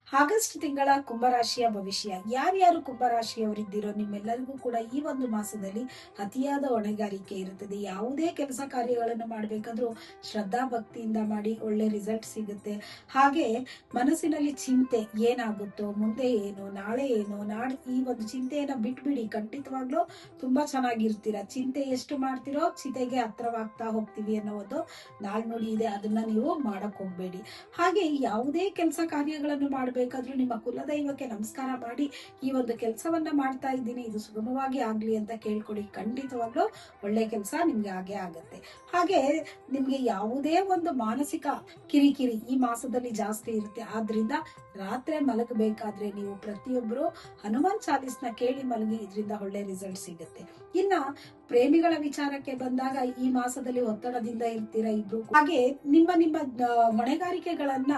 August ತಿಂಗಳ ಕುಂಭರಾಶಿಯ ಭವಿಷ್ಯ. ಯಾರ್ಯಾರು ಕುಂಭರಾಶಿಯವರಿದ್ದೀರೋ ನಿಮ್ಮೆಲ್ಲರಿಗೂ ಕೂಡ ಈ ಒಂದು ಮಾಸದಲ್ಲಿ ಅತಿಯಾದ ಹೊಣೆಗಾರಿಕೆ ಇರುತ್ತದೆ. ಯಾವುದೇ ಕೆಲಸ ಕಾರ್ಯಗಳನ್ನು ಮಾಡಬೇಕಾದ್ರೂ ಶ್ರದ್ಧಾ ಭಕ್ತಿಯಿಂದ ಮಾಡಿ ಒಳ್ಳೆ ರಿಸಲ್ಟ್ ಸಿಗುತ್ತೆ. ಹಾಗೆ ಮನಸ್ಸಿನಲ್ಲಿ ಚಿಂತೆ, ಏನಾಗುತ್ತೋ, ಮುಂದೆ ಏನು, ನಾಳೆ ಏನು, ಈ ಒಂದು ಚಿಂತೆಯನ್ನ ಬಿಟ್ಬಿಡಿ. ಖಂಡಿತವಾಗ್ಲೂ ತುಂಬಾ ಚೆನ್ನಾಗಿರ್ತೀರ. ಚಿಂತೆ ಎಷ್ಟು ಮಾಡ್ತಿರೋ ಚಿತೆಗೆ ಹತ್ರವಾಗ್ತಾ ಹೋಗ್ತೀವಿ ಅನ್ನೋ ಒಂದು ನಾಳ್ನುಡಿ ಇದೆ. ಅದನ್ನ ನೀವು ಮಾಡಕ್ ಹೋಗ್ಬೇಡಿ. ಹಾಗೆ ಯಾವುದೇ ಕೆಲಸ ಕಾರ್ಯಗಳನ್ನು ಬೇಕಾದ್ರೂ ನಿಮ್ಮ ಕುಲದೈವಕ್ಕೆ ನಮಸ್ಕಾರ ಮಾಡಿ ಈ ಒಂದು ಕೆಲಸವನ್ನ ಮಾಡ್ತಾ ಇದ್ದೀನಿ, ಇದು ಸುಗಮವಾಗಿ ಆಗ್ಲಿ ಅಂತ ಕೇಳ್ಕೊಡಿ. ಖಂಡಿತವಾಗ್ಲೂ ಒಳ್ಳೆ ಕೆಲಸ ನಿಮ್ಗೆ ಆಗೇ ಆಗತ್ತೆ. ಹಾಗೆ ನಿಮ್ಗೆ ಯಾವುದೇ ಒಂದು ಮಾನಸಿಕ ಕಿರಿಕಿರಿ ಈ ಮಾಸದಲ್ಲಿ ಜಾಸ್ತಿ ಇರುತ್ತೆ. ಆದ್ರಿಂದ ರಾತ್ರಿ ಮಲಗಬೇಕಾದ್ರೆ ನೀವು ಪ್ರತಿಯೊಬ್ಬರು ಹನುಮಾನ್ ಚಾಲೀಸ್ನ ಕೇಳಿ ಮಲಗಿ, ಇದರಿಂದ ಒಳ್ಳೆ ರಿಸಲ್ಟ್ ಸಿಗುತ್ತೆ. ಇನ್ನ ಪ್ರೇಮಿಗಳ ವಿಚಾರಕ್ಕೆ ಬಂದಾಗ ಈ ಮಾಸದಲ್ಲಿ ಒತ್ತಡದಿಂದ ಇರ್ತೀರಾ ಇಬ್ರು. ಹಾಗೆ ನಿಮ್ಮ ನಿಮ್ಮ ಹೊಣೆಗಾರಿಕೆಗಳನ್ನ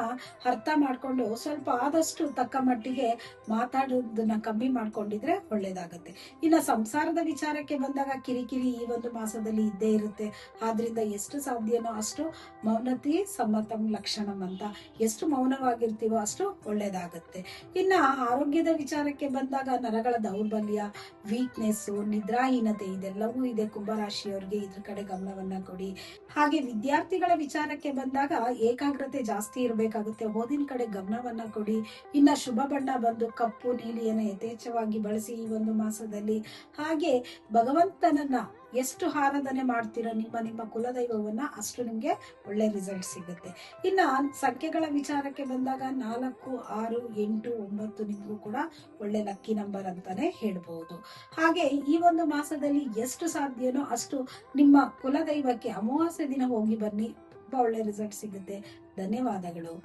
ಅರ್ಥ ಮಾಡ್ಕೊಂಡು ಸ್ವಲ್ಪ ಆದಷ್ಟು ತಕ್ಕ ಮಟ್ಟಿಗೆ ಮಾತಾಡೋದನ್ನ ಕಮ್ಮಿ ಮಾಡ್ಕೊಂಡಿದ್ರೆ ಒಳ್ಳೇದಾಗತ್ತೆ. ಇನ್ನ ಸಂಸಾರದ ವಿಚಾರಕ್ಕೆ ಬಂದಾಗ ಕಿರಿಕಿರಿ ಈ ಒಂದು ಮಾಸದಲ್ಲಿ ಇದ್ದೇ ಇರುತ್ತೆ. ಆದ್ರಿಂದ ಎಷ್ಟು ಸಾಧ್ಯನೋ ಅಷ್ಟು ಮೌನತಿ ಸಮ್ಮತಂ ಲಕ್ಷಣಂ ಅಂತ, ಎಷ್ಟು ಮೌನವಾಗಿರ್ತೀವೋ ಅಷ್ಟು ಒಳ್ಳೇದಾಗತ್ತೆ. ಇನ್ನ ಆರೋಗ್ಯದ ವಿಚಾರಕ್ಕೆ ಬಂದಾಗ ನರಗಳ ದೌರ್ಬಲ್ಯ, ವೀಕ್ನೆಸ್, ನಿದ್ರಾಹೀನತೆ ಇದೆಲ್ಲವೂ ಇದೆ ಕುಂಭರಾಶಿಯವರಿಗೆ. ಇದ್ರ ಕಡೆ ಗಮನವನ್ನ ಕೊಡಿ. ಹಾಗೆ ವಿದ್ಯಾರ್ಥಿಗಳ ವಿಚಾರಕ್ಕೆ ಬಂದಾಗ ಏಕಾಗ್ರತೆ ಜಾಸ್ತಿ ಇರಬೇಕಾಗುತ್ತೆ. ಓದಿನ ಕಡೆ ಗಮನವನ್ನ ಕೊಡಿ. ಇನ್ನ ಶುಭ ಬಣ್ಣ ಬಂದು ಕಪ್ಪು ನೀಲಿಯನ್ನು ಯಥೇಚ್ಛವಾಗಿ ಬಳಸಿ ಈ ಒಂದು ಮಾಸದಲ್ಲಿ. ಹಾಗೆ ಭಗವಂತನನ್ನ ಎಷ್ಟು ಆರಾಧನೆ ಮಾಡ್ತೀರೋ ನಿಮ್ಮ ನಿಮ್ಮ ಕುಲದೈವವನ್ನ ಅಷ್ಟು ನಿಮ್ಗೆ ಒಳ್ಳೆ ರಿಸಲ್ಟ್ ಸಿಗುತ್ತೆ. ಇನ್ನ ಸಂಖ್ಯೆಗಳ ವಿಚಾರಕ್ಕೆ ಬಂದಾಗ 4, 6, 8, 9 ನಿಮ್ಗೂ ಕೂಡ ಒಳ್ಳೆ ಲಕ್ಕಿ ನಂಬರ್ ಅಂತಾನೆ ಹೇಳ್ಬಹುದು. ಹಾಗೆ ಈ ಒಂದು ಮಾಸದಲ್ಲಿ ಎಷ್ಟು ಸಾಧ್ಯನೋ ಅಷ್ಟು ನಿಮ್ಮ ಕುಲದೈವಕ್ಕೆ ಅಮಾವಾಸ್ಯೆ ದಿನ ಹೋಗಿ ಬನ್ನಿ, ತುಂಬಾ ಒಳ್ಳೆ ರಿಸಲ್ಟ್ ಸಿಗುತ್ತೆ. ಧನ್ಯವಾದಗಳು.